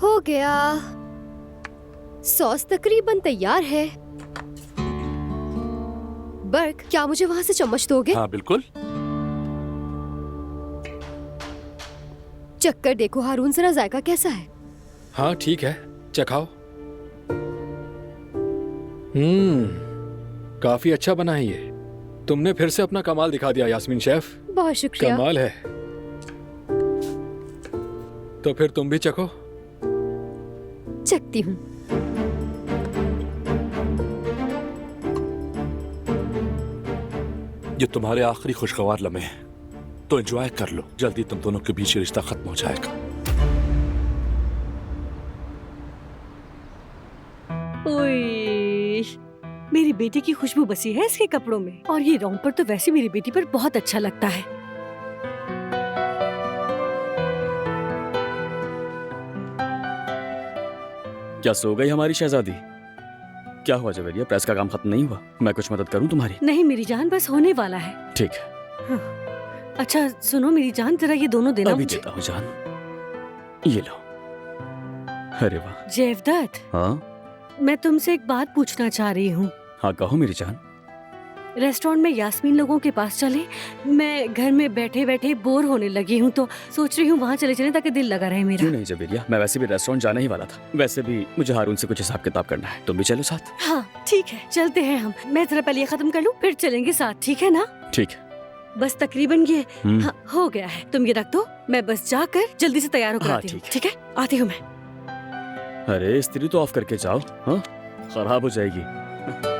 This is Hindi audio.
हो गया। सॉस तकरीबन तैयार है। बर्क, क्या मुझे वहाँ से चम्मच दोगे? हाँ बिल्कुल। चक्कर देखो हारून, जरा जायका कैसा है? हाँ ठीक है, चखाओ। काफी अच्छा बना है ये। तुमने फिर से अपना कमाल दिखा दिया यास्मीन शेफ। बहुत शुक्रिया। कमाल है। तो फिर तुम भी चखो। चखती हूँ। ये तुम्हारे आखिरी खुशगवार लम्हे हैं, तो एंजॉय कर लो। जल्दी तुम दोनों के बीच ये रिश्ता खत्म हो जाएगा। ओए, मेरी बेटी की खुशबू बसी है इसके कपड़ों में, और ये रॉम्पर तो वैसे मेरी बेटी पर बहुत अच्छा लगता है। क्या सो गई हमारी शहजादी? क्या हुआ जवेरिया, प्रेस का काम खत्म नहीं हुआ? मैं कुछ मदद करूं तुम्हारी? नहीं मेरी जान, बस होने वाला है। ठीक है। अच्छा सुनो मेरी जान, जरा ये दोनों देना अभी मुझे। देता हूँ जान, ये लो। अरे वाह। जेवदत, हाँ मैं तुमसे एक बात पूछना चाह रही हूँ। हाँ कहो मेरी जान। रेस्टोरेंट में यास्मीन लोगों के पास चले? मैं घर में बैठे बैठे बोर होने लगी हूँ, तो सोच रही हूँ वहाँ चले चले ताकि दिल लगा रहे मेरा। क्यों नहीं जवेरिया, मैं वैसे भी रेस्टोरेंट जाने ही वाला था। वैसे भी मुझे हारून से कुछ हिसाब किताब करना है, तुम भी चलो साथ। हाँ ठीक है, चलते हैं हम। मैं जरा पहले ये खत्म कर लूँ, फिर चलेंगे साथ, ठीक है ना? ठीक है। बस तकरीबन ये हाँ, हो गया है। तुम ये रख दो, मैं बस जाकर जल्दी से तैयार होकर हाँ, आती हूँ। ठीक है। ठीक है, आती हूँ मैं। अरे इस्त्री तो ऑफ करके जाओ, हाँ खराब हो जाएगी।